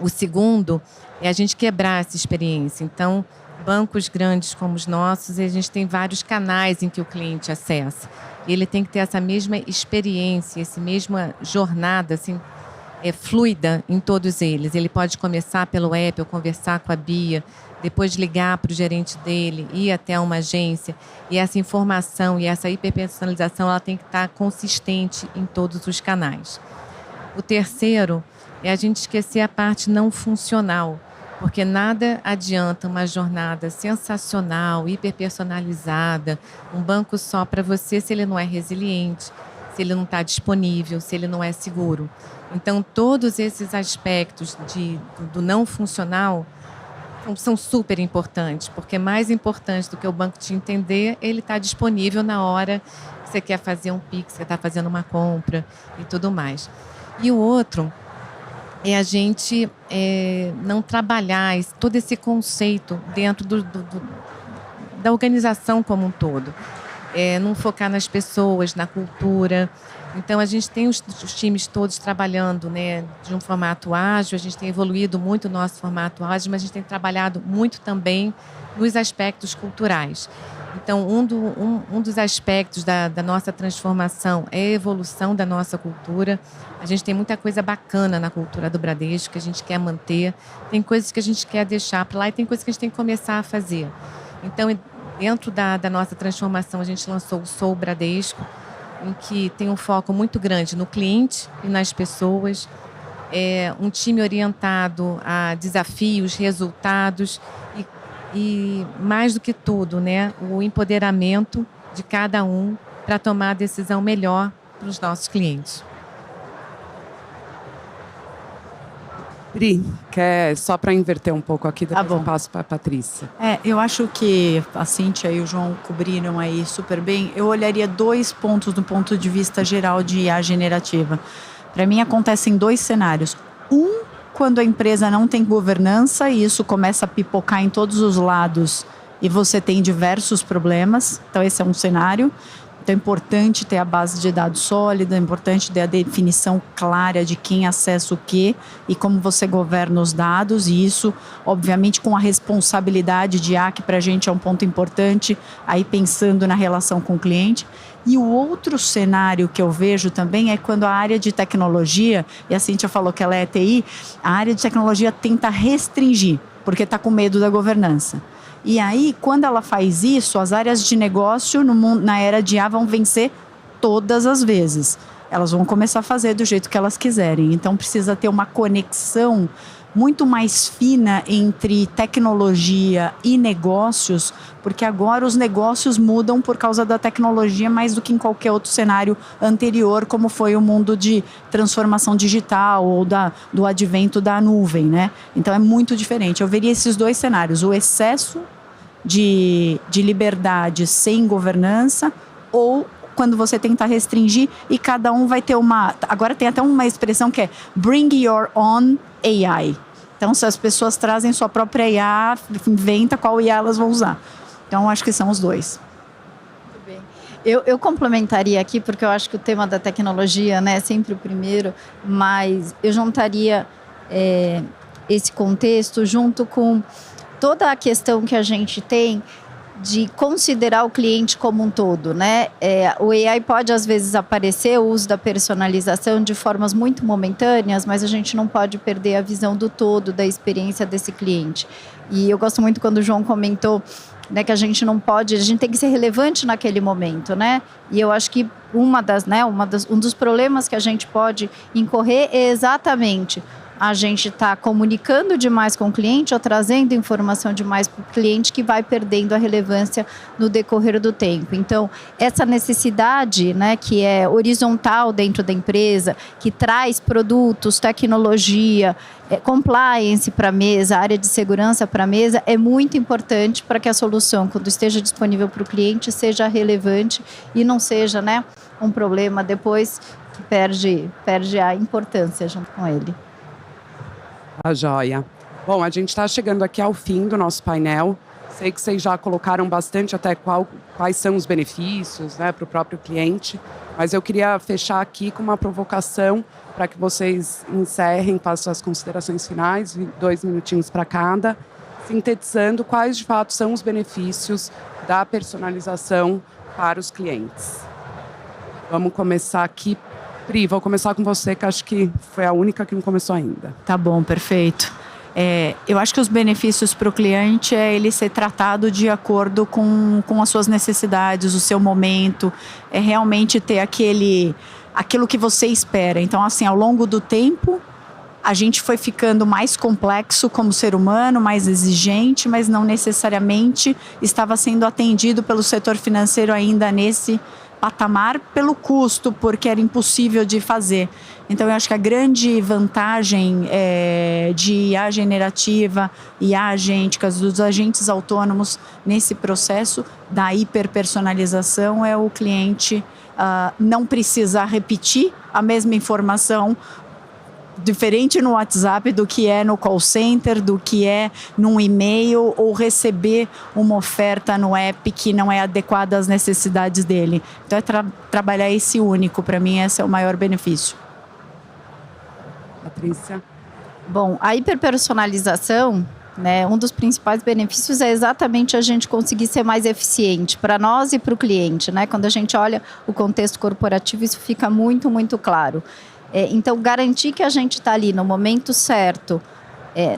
O segundo é a gente quebrar essa experiência. Então, bancos grandes como os nossos, a gente tem vários canais em que o cliente acessa. Ele tem que ter essa mesma experiência, essa mesma jornada assim, fluida em todos eles. Ele pode começar pelo app, ou conversar com a Bia, depois ligar para o gerente dele, ir até uma agência. E essa informação e essa hiperpersonalização ela tem que estar consistente em todos os canais. O terceiro é a gente esquecer a parte não funcional, porque nada adianta uma jornada sensacional, hiperpersonalizada, um banco só para você se ele não é resiliente, se ele não está disponível, se ele não é seguro. Então, todos esses aspectos do não funcional são super importantes, porque mais importante do que o banco te entender, ele está disponível na hora que você quer fazer um Pix, você está fazendo uma compra e tudo mais. E o outro é a gente não trabalhar todo esse conceito dentro da organização como um todo. Não focar nas pessoas, na cultura. Então, a gente tem os times todos trabalhando, né, de um formato ágil, a gente tem evoluído muito o nosso formato ágil, mas a gente tem trabalhado muito também nos aspectos culturais. Então, um dos aspectos da nossa transformação é a evolução da nossa cultura. A gente tem muita coisa bacana na cultura do Bradesco que a gente quer manter. Tem coisas que a gente quer deixar para lá e tem coisas que a gente tem que começar a fazer. Então, dentro da nossa transformação, a gente lançou o Sou Bradesco, em que tem um foco muito grande no cliente e nas pessoas. Um time orientado a desafios, resultados e mais do que tudo, né, o empoderamento de cada um para tomar a decisão melhor para os nossos clientes. Pri, só para inverter um pouco aqui, depois eu passo para a Patrícia. Eu acho que a Cíntia e o João cobriram aí super bem. Eu olharia 2 pontos do ponto de vista geral de IA generativa. Para mim, acontecem 2 cenários. Quando a empresa não tem governança e isso começa a pipocar em todos os lados e você tem diversos problemas. Então, esse é um cenário. Então, é importante ter a base de dados sólida, é importante ter a definição clara de quem acessa o quê e como você governa os dados. E isso, obviamente, com a responsabilidade de que para a gente é um ponto importante, aí pensando na relação com o cliente. E o outro cenário que eu vejo também é quando a área de tecnologia, e a Cíntia falou que ela é TI, a área de tecnologia tenta restringir, porque está com medo da governança. E aí, quando ela faz isso, as áreas de negócio na era de IA vão vencer todas as vezes. Elas vão começar a fazer do jeito que elas quiserem. Então, precisa ter uma conexão muito mais fina entre tecnologia e negócios, porque agora os negócios mudam por causa da tecnologia mais do que em qualquer outro cenário anterior, como foi o mundo de transformação digital ou do advento da nuvem, né? Então é muito diferente. Eu veria esses 2 cenários, o excesso de liberdade sem governança ou quando você tenta restringir e cada um vai ter Agora tem até uma expressão que é bring your own AI. Então, se as pessoas trazem sua própria IA, inventa qual IA elas vão usar. Então, acho que são os 2. Muito bem. Eu complementaria aqui, porque eu acho que o tema da tecnologia, né, é sempre o primeiro, mas eu juntaria esse contexto junto com toda a questão que a gente tem de considerar o cliente como um todo, né? O AI pode, às vezes, aparecer, o uso da personalização de formas muito momentâneas, mas a gente não pode perder a visão do todo da experiência desse cliente. E eu gosto muito quando o João comentou, né, que a gente não pode, a gente tem que ser relevante naquele momento, né? E eu acho que um dos problemas que a gente pode incorrer é exatamente a gente está comunicando demais com o cliente ou trazendo informação demais para o cliente que vai perdendo a relevância no decorrer do tempo. Então, essa necessidade, né, que é horizontal dentro da empresa, que traz produtos, tecnologia, compliance para a mesa, área de segurança para a mesa, é muito importante para que a solução, quando esteja disponível para o cliente, seja relevante e não seja, né, um problema depois que perde a importância junto com ele. Tá joia. Bom, a gente está chegando aqui ao fim do nosso painel. Sei que vocês já colocaram bastante até quais são os benefícios, né, para o próprio cliente, mas eu queria fechar aqui com uma provocação para que vocês encerrem, façam as considerações finais, 2 minutinhos para cada, sintetizando quais de fato são os benefícios da personalização para os clientes. Vamos começar aqui. Pri, vou começar com você, que acho que foi a única que não começou ainda. Tá bom, perfeito. Eu acho que os benefícios para o cliente é ele ser tratado de acordo com as suas necessidades, o seu momento, é realmente ter aquilo que você espera. Então, assim, ao longo do tempo, a gente foi ficando mais complexo como ser humano, mais exigente, mas não necessariamente estava sendo atendido pelo setor financeiro ainda nesse patamar pelo custo, porque era impossível de fazer. Então, eu acho que a grande vantagem de IA generativa, IA agêntica, dos agentes autônomos nesse processo da hiperpersonalização é o cliente não precisar repetir a mesma informação diferente no WhatsApp do que é no call center, do que é num e-mail ou receber uma oferta no app que não é adequada às necessidades dele. Então é trabalhar esse único, para mim esse é o maior benefício. Patrícia? Bom, a hiperpersonalização, né, um dos principais benefícios é exatamente a gente conseguir ser mais eficiente para nós e para o cliente, né? Quando a gente olha o contexto corporativo, isso fica muito, muito claro. Então, garantir que a gente está ali no momento certo,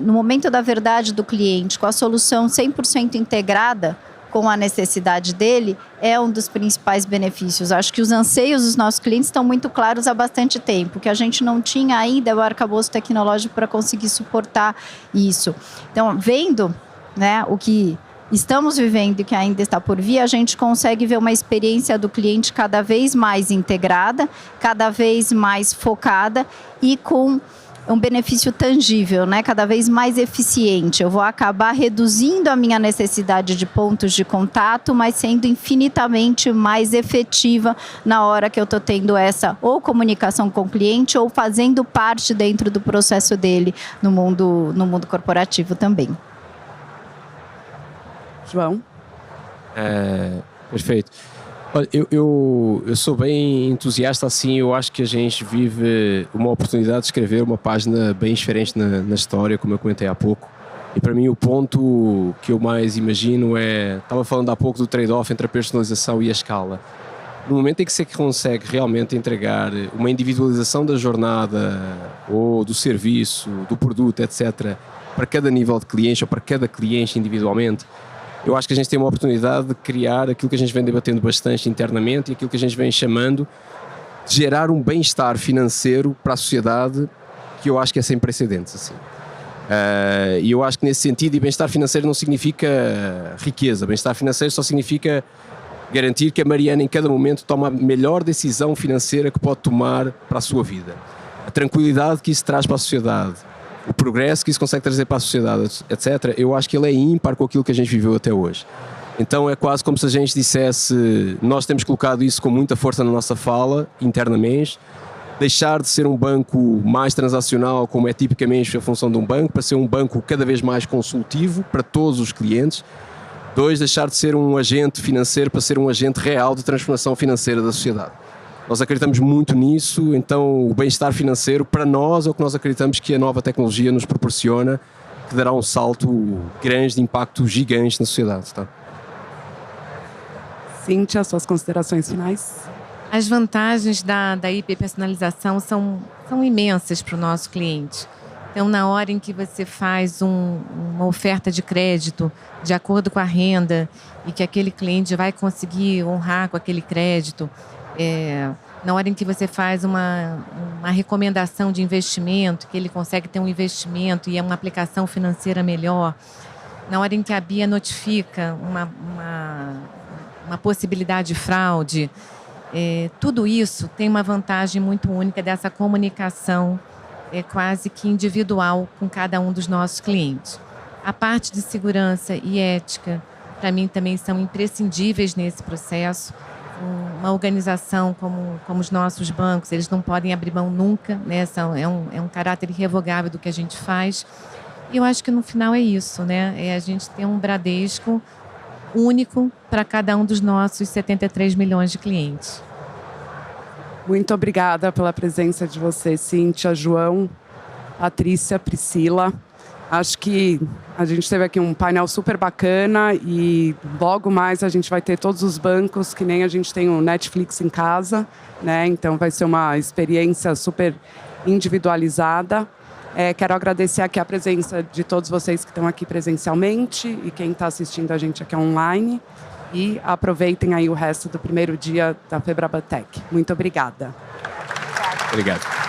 no momento da verdade do cliente, com a solução 100% integrada com a necessidade dele, é um dos principais benefícios. Acho que os anseios dos nossos clientes estão muito claros há bastante tempo, que a gente não tinha ainda o arcabouço tecnológico para conseguir suportar isso. Então, vendo, né, o que estamos vivendo e que ainda está por vir, a gente consegue ver uma experiência do cliente cada vez mais integrada, cada vez mais focada e com um benefício tangível, né? Cada vez mais eficiente. Eu vou acabar reduzindo a minha necessidade de pontos de contato, mas sendo infinitamente mais efetiva na hora que eu estou tendo essa ou comunicação com o cliente ou fazendo parte dentro do processo dele no mundo corporativo também. João? Perfeito. Olha, eu sou bem entusiasta, assim, eu acho que a gente vive uma oportunidade de escrever uma página bem diferente na história, como eu comentei há pouco. E para mim o ponto que eu mais imagino estava falando há pouco do trade-off entre a personalização e a escala. No momento em que você consegue realmente entregar uma individualização da jornada ou do serviço, do produto, etc., para cada nível de cliente ou para cada cliente individualmente, eu acho que a gente tem uma oportunidade de criar aquilo que a gente vem debatendo bastante internamente e aquilo que a gente vem chamando de gerar um bem-estar financeiro para a sociedade, que eu acho que é sem precedentes. Assim. E eu acho que nesse sentido, e bem-estar financeiro não significa riqueza, bem-estar financeiro só significa garantir que a Mariana em cada momento toma a melhor decisão financeira que pode tomar para a sua vida. A tranquilidade que isso traz para a sociedade, o progresso que isso consegue trazer para a sociedade, etc., eu acho que ele é ímpar com aquilo que a gente viveu até hoje. Então é quase como se a gente dissesse, nós temos colocado isso com muita força na nossa fala, internamente, deixar de ser um banco mais transacional, como é tipicamente a função de um banco, para ser um banco cada vez mais consultivo para todos os clientes. 2, deixar de ser um agente financeiro para ser um agente real de transformação financeira da sociedade. Nós acreditamos muito nisso, então o bem-estar financeiro para nós é o que nós acreditamos que a nova tecnologia nos proporciona, que dará um salto grande de impacto gigante na sociedade. Tá? Cíntia, suas considerações finais? As vantagens da hiperpersonalização são imensas para o nosso cliente. Então, na hora em que você faz uma oferta de crédito de acordo com a renda e que aquele cliente vai conseguir honrar com aquele crédito, na hora em que você faz uma recomendação de investimento, que ele consegue ter um investimento e é uma aplicação financeira melhor, na hora em que a BIA notifica uma possibilidade de fraude, tudo isso tem uma vantagem muito única dessa comunicação quase que individual com cada um dos nossos clientes. A parte de segurança e ética, para mim, também são imprescindíveis nesse processo. uma organização como os nossos bancos, eles não podem abrir mão nunca, né? É um caráter irrevogável do que a gente faz. E eu acho que no final é isso, né? É a gente ter um Bradesco único para cada um dos nossos 73 milhões de clientes. Muito obrigada pela presença de vocês, Cíntia, João, Patrícia, Priscila. Acho que a gente teve aqui um painel super bacana e logo mais a gente vai ter todos os bancos, que nem a gente tem o Netflix em casa, né? Então vai ser uma experiência super individualizada. Quero agradecer aqui a presença de todos vocês que estão aqui presencialmente e quem está assistindo a gente aqui online. E aproveitem aí o resto do primeiro dia da Febraban Tech. Muito obrigada. Obrigado.